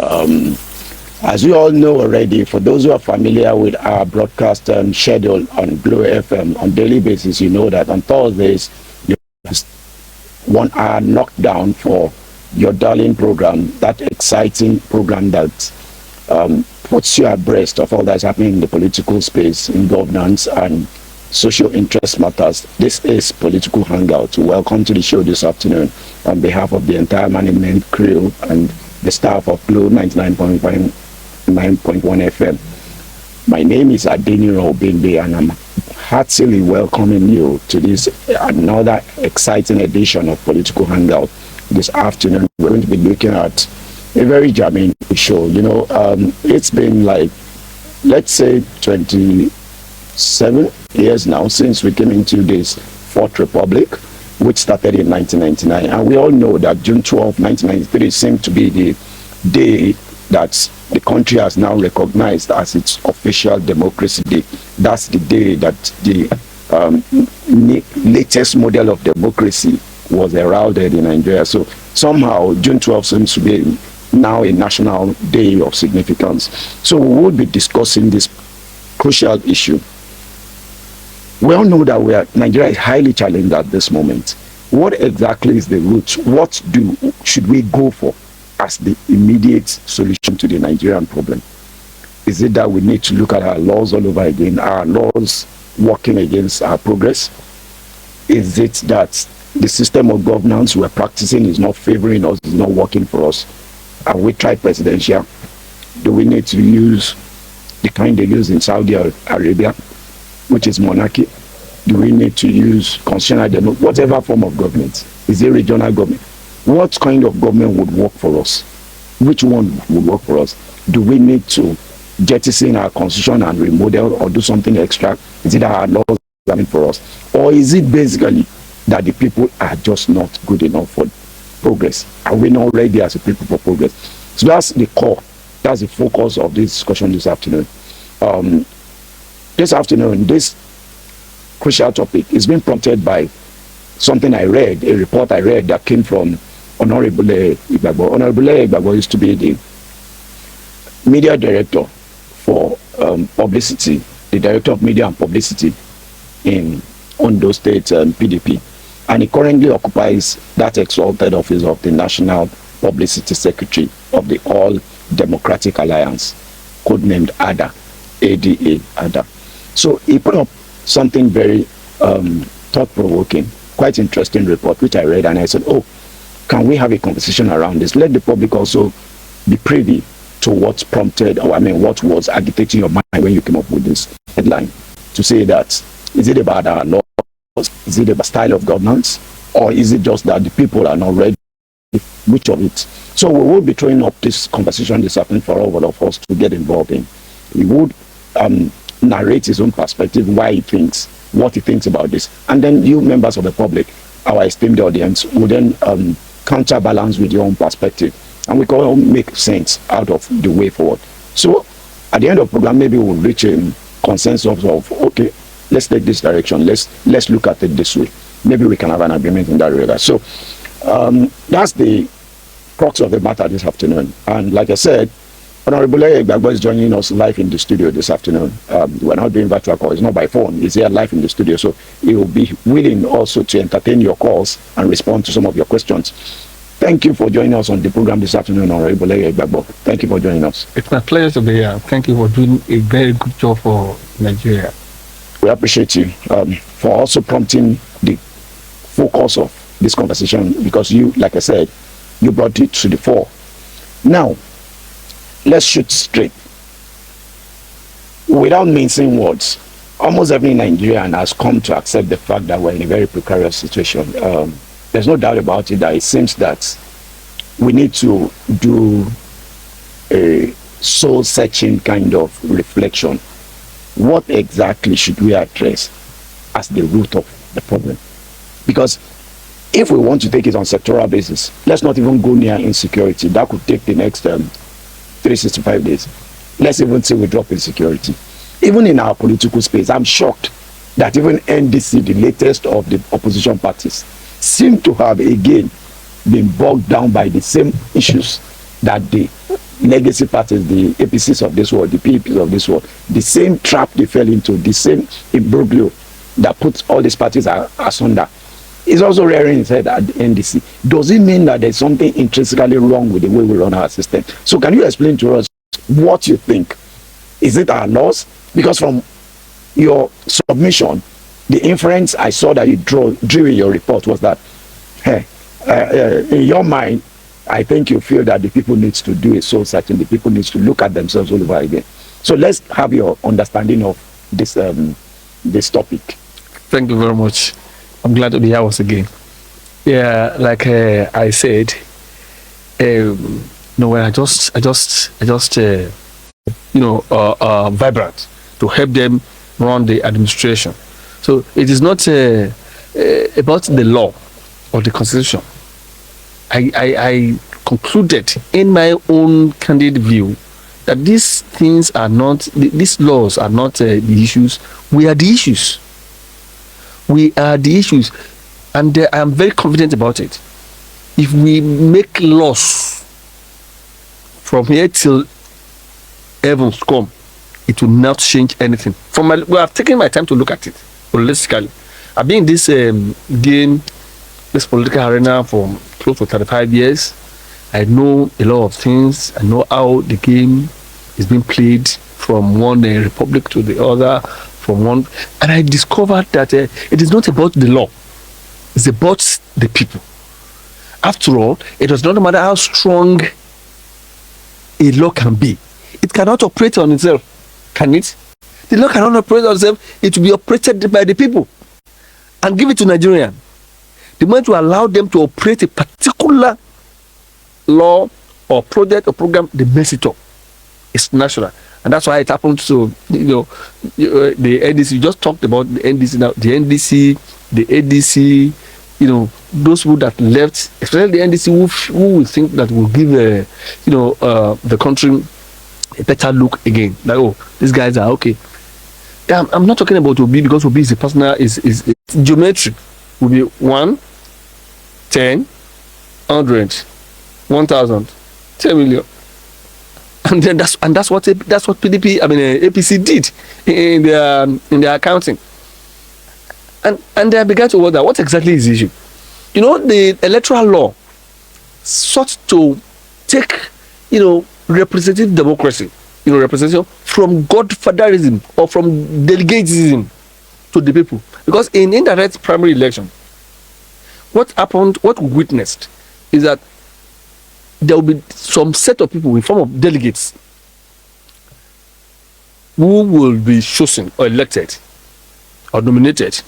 As you all know already, for those who are familiar with our broadcast schedule on Blue FM on daily basis, you know that on Thursdays, you have 1 hour knockdown for your darling program, that exciting program that puts you abreast of all that's happening in the political space, in governance and social interest matters. This is Political Hangout. Welcome to the show this afternoon on behalf of the entire management crew and the staff of Blue 99.9.1 FM. My name is Adeniran Obembe, and I'm heartily welcoming you to this another exciting edition of Political Hangout. This afternoon, we're going to be looking at a very jamming show. You know, it's been like, let's say, 27 years now since we came into this Fourth Republic, which started in 1999. And we all know that June 12, 1993 seemed to be the day that the country has now recognized as its official democracy day. That's the day that the latest model of democracy was heralded in Nigeria. So somehow June 12 seems to be now a national day of significance. So we will be discussing this crucial issue. We all know that Nigeria is highly challenged at this moment. What exactly is the root? What should we go for as the immediate solution to the Nigerian problem? Is it that we need to look at our laws all over again, our laws working against our progress? Is it that the system of governance we're practicing is not favoring us, is not working for us? Have we tried presidential? Do we need to use the kind they use in Saudi Arabia, which is monarchy? Do we need to use constitutional democracy? Whatever form of government. Is it regional government? What kind of government would work for us? Which one would work for us? Do we need to jettison our constitution and remodel or do something extra? Is it that our laws are meant for us? Or is it basically that the people are just not good enough for progress? Are we not ready as a people for progress? So that's the core. That's the focus of this discussion this afternoon. This crucial topic is being prompted by something I read, a report I read that came from Honorable Leye Igbabo. Honorable Leye Igbabo used to be the media director for publicity, the Director of Media and Publicity in Ondo State PDP. And he currently occupies that exalted office of the National Publicity Secretary of the All Democratic Alliance, codenamed ADA, ADA. So he put up something very thought-provoking, quite interesting report, which I read, and I said, oh, can we have a conversation around this? Let the public also be privy to what prompted, or what was agitating your mind when you came up with this headline, to say that, is it about our laws? Is it about style of governance? Or is it just that the people are not ready? Which of it? So we will be throwing up this conversation this afternoon for all of us to get involved in. He would narrate his own perspective, why he thinks, what he thinks about this. And then you members of the public, our esteemed audience, will then counterbalance with your own perspective. And we can all make sense out of the way forward. So at the end of the program, maybe we'll reach a consensus of, okay, let's take this direction. Let's look at it this way. Maybe we can have an agreement in that regard. So that's the crux of the matter this afternoon. And like I said, Honorable Leye Igbabo is joining us live in the studio this afternoon. We're not doing virtual calls. It's not by phone. He's here live in the studio. So he will be willing also to entertain your calls and respond to some of your questions. Thank you for joining us on the program this afternoon, Honorable Leye Igbabo. Thank you for joining us. It's my pleasure to be here. Thank you for doing a very good job for Nigeria. We appreciate you for also prompting the focus of this conversation, because you, like I said, you brought it to the fore. Now, let's shoot straight. Without mincing words, almost every Nigerian has come to accept the fact that we're in a very precarious situation. There's no doubt about it that it seems that we need to do a soul-searching kind of reflection. What exactly should we address as the root of the problem? Because if we want to take it on sectoral basis, let's not even go near insecurity. That could take the next 365 days. Let's even say we drop insecurity. Even in our political space, I'm shocked that even NDC, the latest of the opposition parties, seem to have again been bogged down by the same issues that the legacy parties, the APCs of this world, the PPs of this world, the same trap they fell into, the same imbroglio that puts all these parties asunder, is also rearing its head at the NDC. Does it mean that there's something intrinsically wrong with the way we run our system? So can you explain to us what you think? Is it our loss? Because from your submission, the inference I saw that you drew in your report was that, hey, in your mind, I think you feel that the people needs to do a soul searching. The people needs to look at themselves all over again. So let's have your understanding of this this topic. Thank you very much. I'm glad to be here once again. Yeah, like I said, when I just vibrant to help them run the administration. So it is not about the law or the constitution. I concluded in my own candid view that these things are not, these laws are not the issues. We are the issues. We are the issues, and I am very confident about it. If we make laws from here till heavens come, it will not change anything. I've taken my time to look at it holistically. I've been in this game, this political arena for close to 35 years. I know a lot of things. I know how the game is being played from one republic to the other, and I discovered that it is not about the law. It's about the people. After all, it does not matter how strong a law can be. It cannot operate on itself, can it? The law cannot operate on itself. It will be operated by the people. And give it to Nigerian. The moment you allow them to operate a particular law or project or program, they mess it up. It's natural. And that's why it happened to, the NDC. You just talked about the NDC now. The NDC, the ADC, those who that left, especially the NDC who will think that will give, the country a better look again. Like, oh, these guys are okay. I'm not talking about Obi, because Obi is a personal, is geometry. Will be 1, 10, 100, 1,000, 10 million. And then that's what PDP, APC did in their accounting. And they began to wonder, what exactly is the issue? The electoral law sought to take, representative democracy, representation from godfatherism or from delegatism to the people. Because in indirect primary election, what we witnessed is that there will be some set of people in form of delegates who will be chosen or elected or nominated,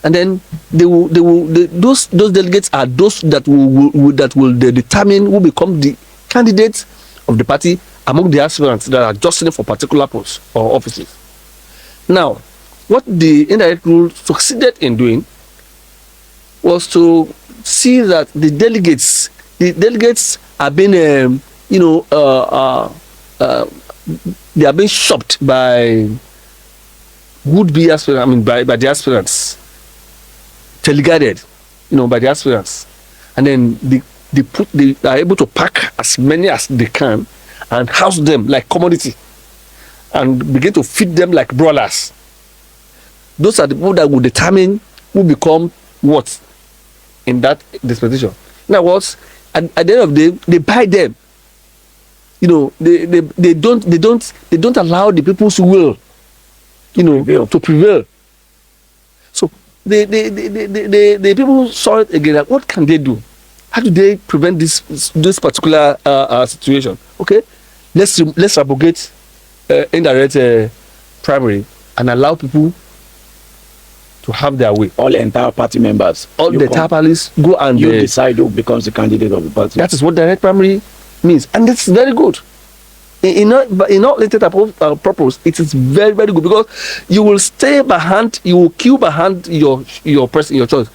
and then those delegates are those that will determine who become the candidates of the party among the aspirants that are jostling for particular posts or offices. Now, what the indirect rule succeeded in doing was to see that the delegates are being, they are being shopped by would-be aspirants, by the aspirants, teleguided, by the aspirants, and then they are able to pack as many as they can and house them like commodity and begin to feed them like broilers. Those are the people that will determine who become what in that dispensation. In other words, at the end of the day, they buy them. They don't allow the people's will, to prevail. So the people saw it again. Like, what can they do? How do they prevent this particular situation? Okay, let's abrogate indirect primary and allow people to have their way. All entire party members. All the entire parties go and you decide who becomes the candidate of the party. That is what direct primary means, and that's very good. In all intents and purpose, it is very, very good, because you will stay behind, you will queue behind your person, your choice.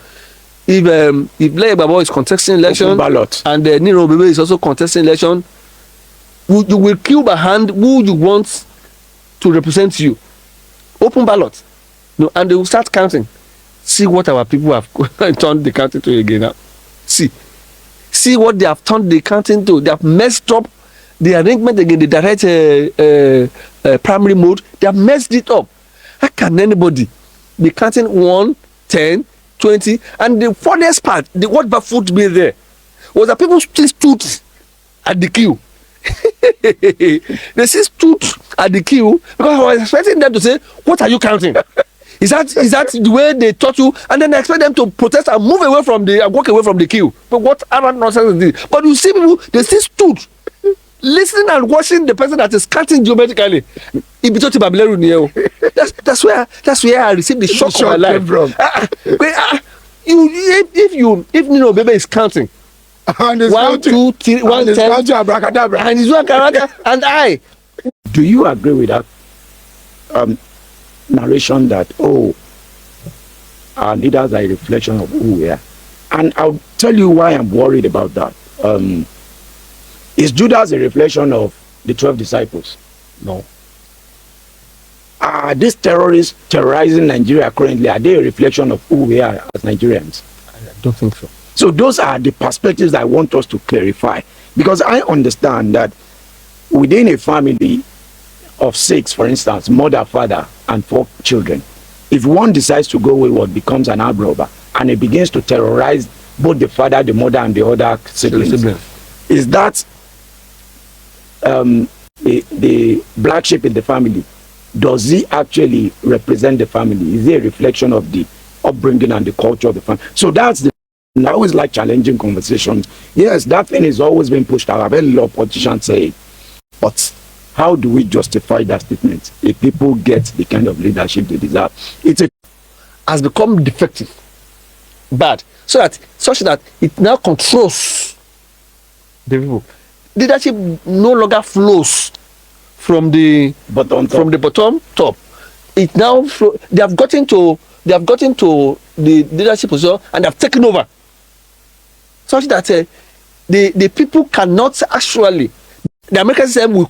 If Leye Igbabo is contesting election and Adeniran Obembe is also contesting election, you will queue behind who you want to represent you. Open ballot. And they will start counting. See what our people have turned the counting to again now. See what they have turned the counting to. They have messed up the arrangement again, the direct primary mode, they have messed it up. How can anybody be counting 1, 10, 20? And the funniest part, what baffled me there was that people still stood at the queue. They still stood at the queue because I was expecting them to say, "What are you counting?" Is that the way they taught you? And then I expect them to protest and move away from and walk away from the queue. But what other nonsense is this? But you see people, they still stood listening and watching the person that is counting geometrically. That's where I received the shock of my life. If Nino Obembe is counting, and 1, 2, 3, 1, 10, and he's doing abracadabra, and I. Do you agree with that narration that our leaders are a reflection of who we are? And I'll tell you why I'm worried about that. Is Judas a reflection of the 12 disciples? No. Are these terrorists terrorizing Nigeria currently, are they a reflection of who we are as Nigerians? I don't think so. So those are the perspectives I want us to clarify. Because I understand that within a family of 6, for instance, mother, father, and 4 children, if one decides to go wayward, becomes an armed robber, and it begins to terrorize both the father, the mother, and the other siblings. Is that the black sheep in the family? Does he actually represent the family? Is he a reflection of the upbringing and the culture of the family? So that's the. I always like challenging conversations. Yes, that thing is always being pushed out. I've heard a lot of politicians say, but how do we justify that statement if people get the kind of leadership they deserve? Has become defective, bad, such that it now controls the people. Leadership no longer flows from the bottom top. It now they have gotten to the leadership position and have taken over, such that the people cannot actually. The American system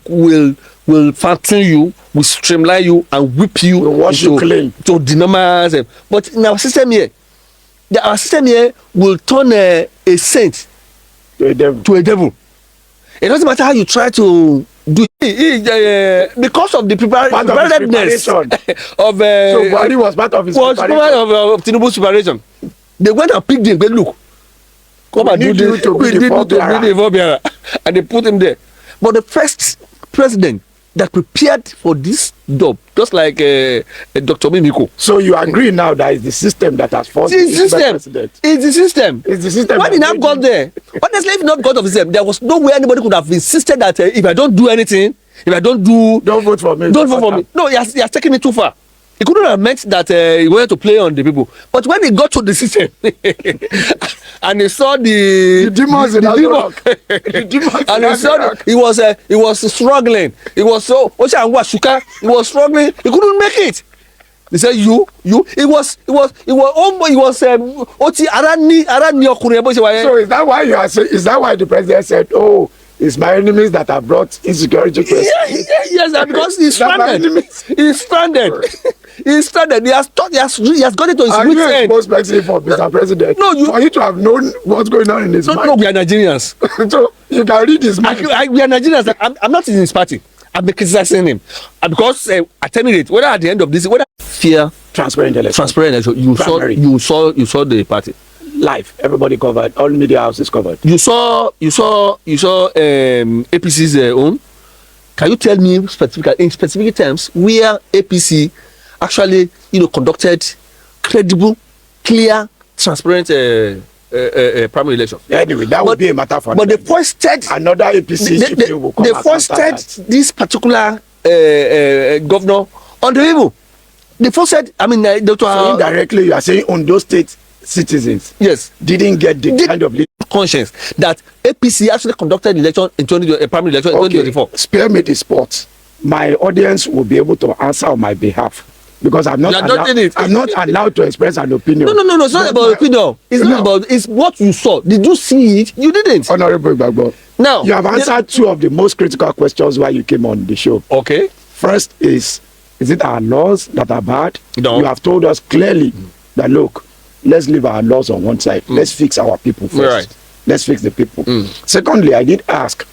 will fatten you, will streamline you, and whip you to the normal. But in our system here, will turn a saint to a devil. It doesn't matter how you try to do it, because of the preparedness of so Buhari was part of his preparation. Of Tinubu's preparation. They went and picked him. They look, come and do this. We need you to be the Vobiara, and they put him there. But the first president that prepared for this job, just like Dr. Mimiko. So you agree now that it's the system that has forced the president? It's the system. It's the system. When he now got there, honestly, if not God of the system, there was no way anybody could have insisted that if I don't do anything, don't vote for me. Don't vote for me. No, he has taken it too far. He couldn't have meant that he wanted to play on the people. But when he got to the system and he saw the demons in the demon, and he saw he was struggling. He was so he was struggling. He couldn't make it. They said Oti Arani Okure. So is that why you are saying? Is that why the president said, "Oh, it's my enemies that have brought insecurity"? Yes, because he's stranded. He's stranded. He's stranded. He has got it to his wits end. Most especially for Mr. President. No, for you to have known what's going on in his mind. No, we are Nigerians. So you can read his mind. We are Nigerians. I'm not in his party. I'm criticizing him because at any rate, whether at the end of this, whether fear transparent election, you saw the party live. Everybody covered. All media houses covered. You saw APC's own. Can you tell me in specific terms where APC actually conducted credible, clear, transparent primary election? Anyway, that would be a matter for. But they foisted another APC. They foisted this particular governor on the people. They foisted. I mean, so indirectly, you are saying Ondo State citizens, yes, didn't get the kind of conscience that APC actually conducted election in primary election in 2024. Spare me the spot. My audience will be able to answer on my behalf. Because I'm not allowed to express an opinion. No. It's not about opinion. It's not about. It's what you saw. Did you see it? You didn't. Honorable Igbabo. Now you have answered 2 of the most critical questions while you came on the show. Okay. First is it our laws that are bad? No. You have told us clearly that look, let's leave our laws on one side. Let's fix our people first. Right. Let's fix the people. Secondly, I did ask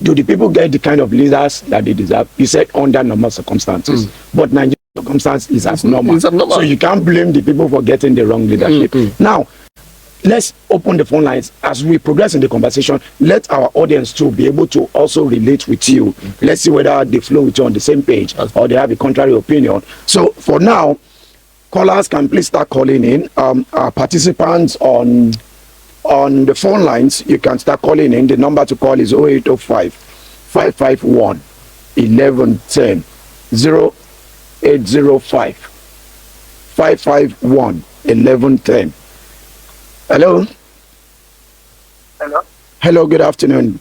do the people get the kind of leaders that they deserve? He said under normal circumstances. But Nigerian circumstance is abnormal. So you can't blame the people for getting the wrong leadership. Now, let's open the phone lines. As we progress in the conversation, let our audience too be able to also relate with you. Let's see whether they flow with you on the same page or they have a contrary opinion. So for now, callers can please start calling in. Our participants on the phone lines, you can start calling in. The number to call is 0805 551 1110 0805 551 1110. Hello. Hello. Hello, good afternoon.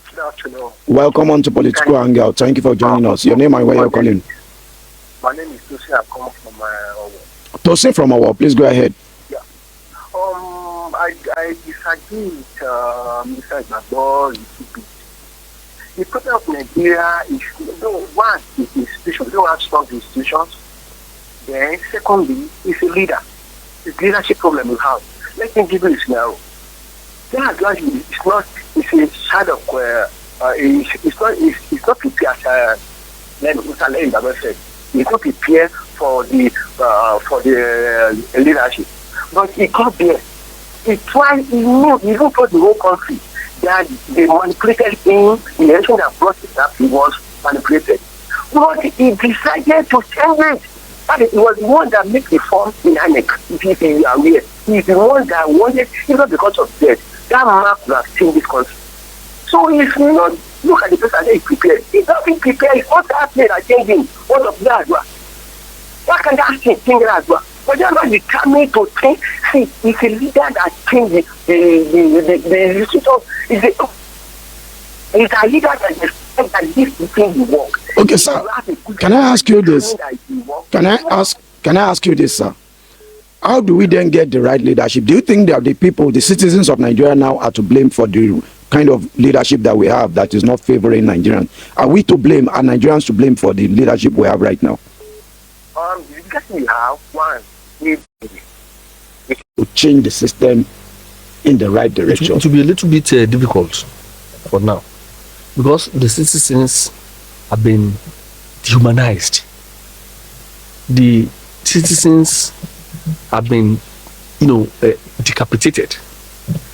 Good afternoon. Welcome on to Political Hangout. Thank you for joining us. Your name and where you're calling? My name is Tosin. I'm coming from Owo. Tosin from Owo, please go ahead. Yeah. I disagree with Mr. Igbabo. The problem of Nigeria is one is institutions. We don't have strong institutions. Then secondly, it's a leader. It's leadership problem we have. Let me give you a scenario. It's a side of it's not prepared as Mr. Leye Igbabo said. It's not prepared for the leadership. But he got there. He tried, he knew, he even told the whole country that they manipulated him, the election that brought it up, he was manipulated. But he decided to change it. And it was the one that made the form in INEC, if you are aware. He's the one that wanted, even because of death, that map would have changed this country. So if you not look at the person that is prepared, he's not being prepared, it's not that thing that changed him. What of that as well? Why can that thing change that as well? But they're not determined to change. See, it's a leader that changes the institution. It's a leader that expects that this thing will work. Okay, sir. Can I ask you this? Can I ask you this, sir? How do we then get the right leadership? Do you think that the people, the citizens of Nigeria now are to blame for the kind of leadership that we have that is not favoring Nigerians? Are we to blame, are Nigerians to blame for the leadership we have right now? Because we have one. To change the system in the right direction. It will be a little bit difficult for now because the citizens have been dehumanized. The citizens have been, decapitated,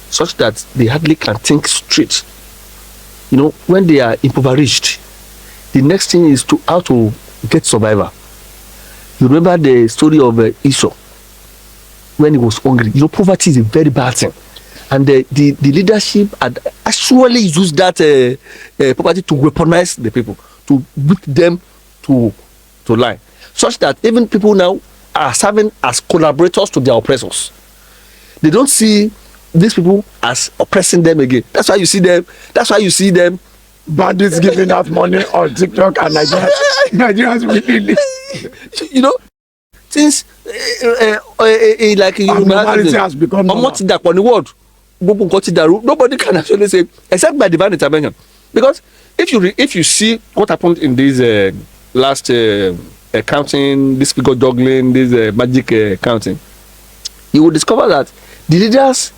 such that they hardly can think straight. When they are impoverished, the next thing is how to get survivor. You remember the story of Esau when he was hungry. Poverty is a very bad thing, and the leadership had actually used that poverty to weaponize the people, to whip them to lie, such that even people now are serving as collaborators to their oppressors. They don't see these people as oppressing them again. That's why you see them. Bandits giving out money on TikTok and Nigerians really. Since like humanity has become normal. Nobody can actually say except by divine intervention, because if you see what happened in this last counting, this figure juggling, this magic counting, you will discover that the leaders,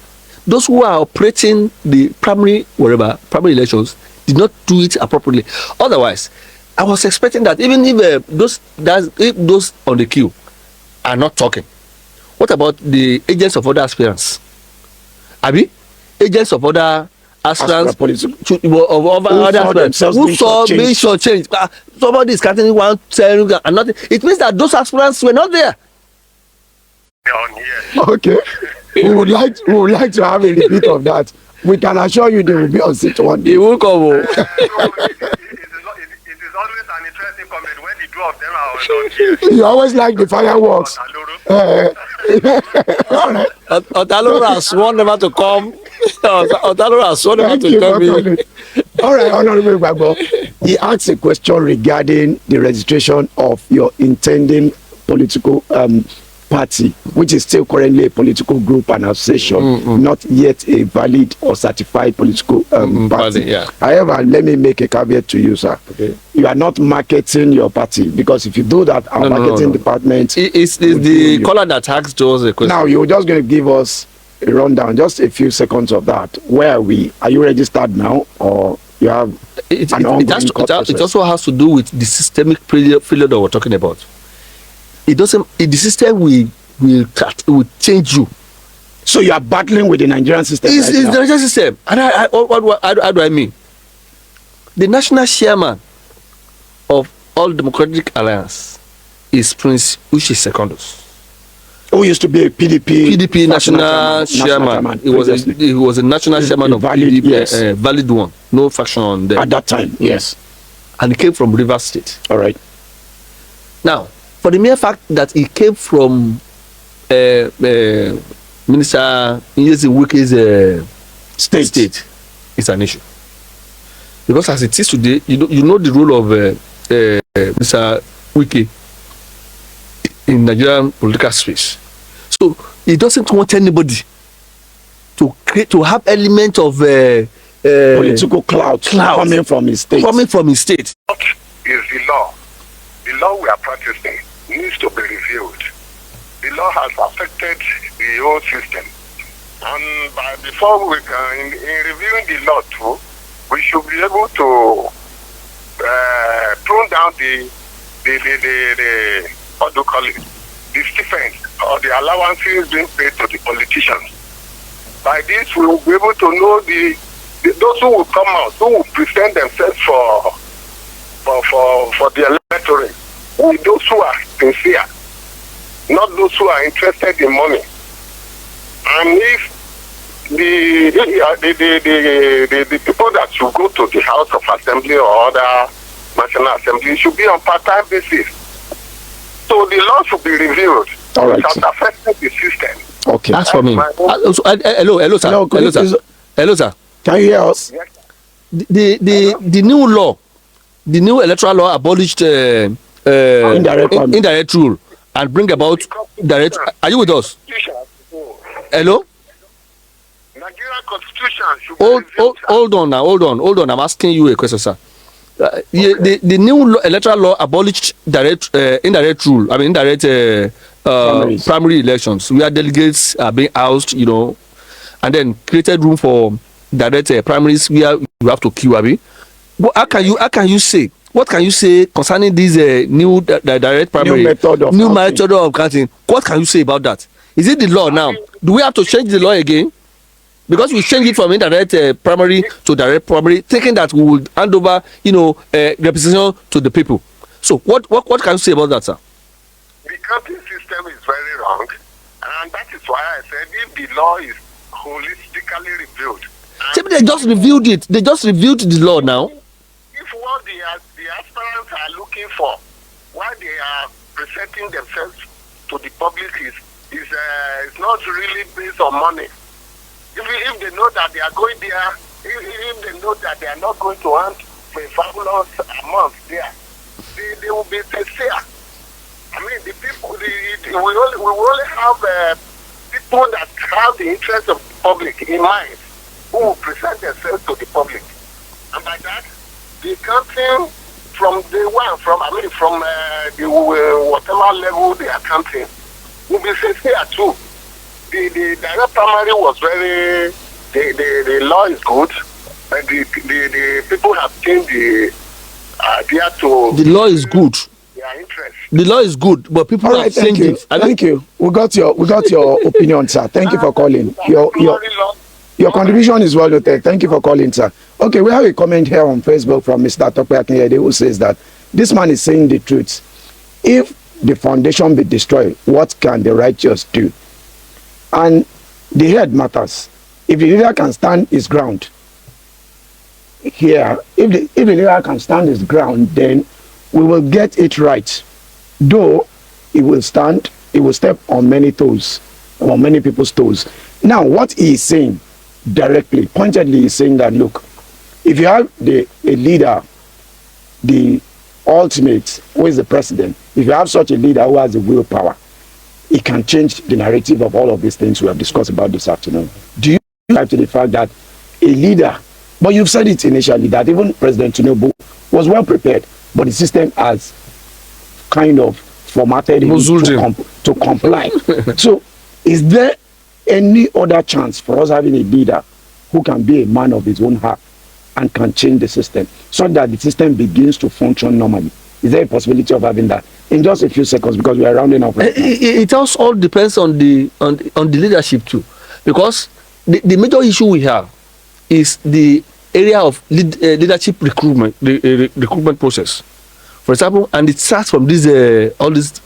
those who are operating the primary elections, did not do it appropriately. Otherwise, I was expecting that even if those on the queue are not talking, what about the agents of other aspirants? Agents of other aspirants who saw mission change. Somebody is counting 1, 10, and nothing. It means that those aspirants were not there. Okay, we would like to have a repeat of that. We can assure you they will be on seat one day. He will come. It is always an interesting comment when the two of them are not here. You always like the fireworks. Otaloro has sworn never to come. Otaloro has sworn never to come in. All right, Honorable Igbabo. He asked a question regarding the registration of your intending political party, which is still currently a political group and association, not yet a valid or certified political party. Yeah. However, let me make a caveat to you, sir. Okay. You are not marketing your party, because if you do that, our marketing department... It's the caller that asked us a question. Now, you're just going to give us a rundown, just a few seconds of that. Where are we? Are you registered now, or You have It it also has to do with the systemic failure that we're talking about. It doesn't. The system will change you. So you are battling with the Nigerian system. It's the Nigerian system. And how do I mean? The national chairman of All Democratic Alliance is Prince Uche Secondus, who used to be a PDP national chairman. He was a national chairman of valid, PDP, yes. Valid one, no faction on there. At that time, yes. And he came from Rivers State. All right. Now, for the mere fact that he came from Minister Wike's state, it's an issue. Because as it is today, you know the role of Mr. Wike in Nigerian political space. So he doesn't want anybody to have element of political clout coming from his state. Coming from his state. What is the law? The law we are practicing needs to be reviewed. The law has affected the whole system. And before we can, in reviewing the law too, we should be able to prune down the what do you call it, the stipends or the allowances being paid to the politicians. By this, we will be able to know those who will come out, who will present themselves for the electorate, those who are sincere, not those who are interested in money. And if the people that should go to the House of Assembly or other National Assembly should be on part-time basis. So the law should be reviewed. All right. It has affected the system. Okay. That's for me. Hello, sir. Hello, sir. Can you hear us? Yes. The new law, the new electoral law abolished indirect rule and bring about direct. Are you with us? Hello. Nigerian Constitution should hold on now. Hold on. I'm asking you a question, sir. The new electoral law abolished indirect rule. I mean indirect primary elections where delegates are being housed, and then created room for direct primaries where you have to queue. How can you say? What can you say concerning this new direct primary new method of counting? What can you say about that? Is it the law now? Do we have to change the law again? Because we change it from indirect primary to direct primary, thinking that we will hand over, representation to the people. So what can you say about that, sir? The counting system is very wrong, and that is why I said if the law is holistically reviewed. They just reviewed it. They just reviewed the law now. If what the aspirants are looking for, while they are presenting themselves to the public is not really based on money. If they know that they are going there, if they know that they are not going to earn for a fabulous amount there, they will be sincere. I mean, the people, we only have people that have the interest of the public in mind, who will present themselves to the public. And by that, the counting from day one, from the whatever level they are counting, will be sincere too. The direct primary was very. The law is good, and the people have changed the idea to. The law is good. Their interest. The law is good, but people have changed it. Thank you. We got your opinion, sir. Thank you for calling. Your contribution is well noted. Thank you for calling, sir. Okay, we have a comment here on Facebook from Mr. Tope Akinyede who says that this man is saying the truth. If the foundation be destroyed, what can the righteous do? And the head matters. If the leader can stand his ground here, if the leader can stand his ground, then we will get it right. Though he will step on many toes, on many people's toes. Now, what he is saying directly, pointedly, is saying that, look, if you have a leader, the ultimate, who is the president, if you have such a leader who has the willpower, it can change the narrative of all of these things we have discussed about this afternoon. Do you subscribe to the fact that a leader, but you've said it initially, that even President Tinubu was well prepared, but the system has kind of formatted him to comply. So is there any other chance for us having a leader who can be a man of his own heart and can change the system so that the system begins to function normally? Is there a possibility of having that in just a few seconds, because we are rounding up right now? It also all depends on the leadership too, because the major issue we have is the area of leadership recruitment, the recruitment process, for example, and it starts from these all these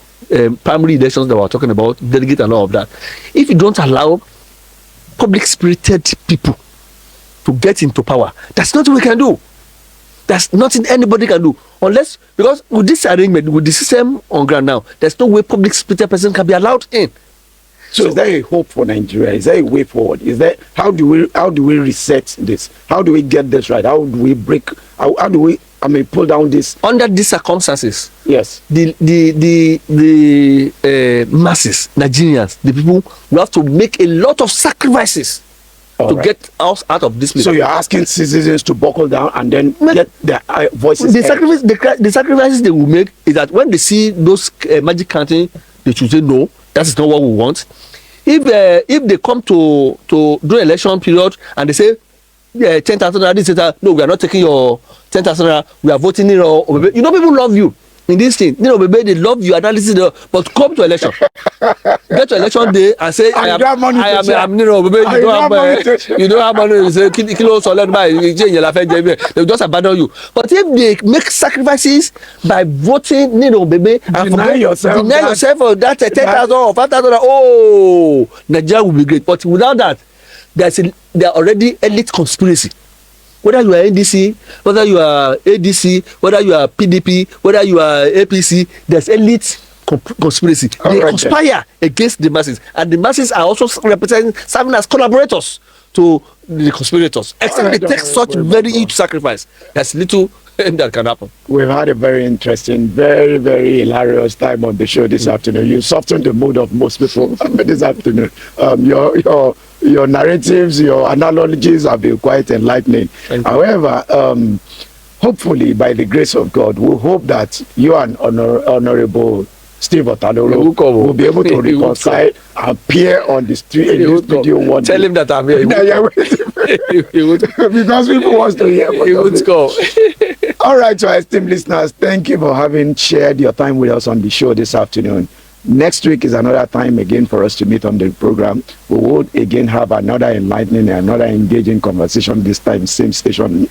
primary elections that we're talking about, delegate and all of that. If you don't allow public spirited people to get into power, that's nothing we can do. That's nothing anybody can do, unless, because with this arrangement, with the system on ground now, there's no way public spirited person can be allowed in. So is there a hope for Nigeria? Is there a way forward? Is there, how do we reset this? How do we get this right? How do we break? How do we pull down this? Under these circumstances, yes, the masses, Nigerians, the people, we have to make a lot of sacrifices to get us out of this place. So you're asking citizens to buckle down and then get their voices. The sacrifices they will make is that when they see those magic counting, they should say no, that is not what we want. If they come to do election period and they say 10,000 naira, no, we are not taking your 10,000 naira, we are voting in. You know, people love you in this thing. You know, they love your analysis, but come to election. Get to election day and say, I don't have money. You say, kilo solid by, they will just abandon you. But if they make sacrifices by voting, baby, and deny yourself of that 10,000 or 5,000, oh, Nigeria will be great. But without that, there are already elite conspiracy. Whether you are NDC, whether you are ADC, whether you are PDP, whether you are APC, there's elite conspiracy. They conspire against the masses, and the masses are also serving as collaborators to the conspirators. Except it takes such very huge sacrifice. There's little that can happen. We've had a very interesting, very, very hilarious time on the show this afternoon. You softened the mood of most people this afternoon. Your narratives, your analogies have been quite enlightening. However, hopefully, by the grace of God, we hope that you and Honorable Steve Otaloro will be able to reconcile and appear on the street in this video one day. Tell him that I'm here. Because people want to hear. He would go. All right, so esteemed listeners, thank you for having shared your time with us on the show this afternoon. Next week is another time again for us to meet on the program. We will again have another enlightening, another engaging conversation, this time same station.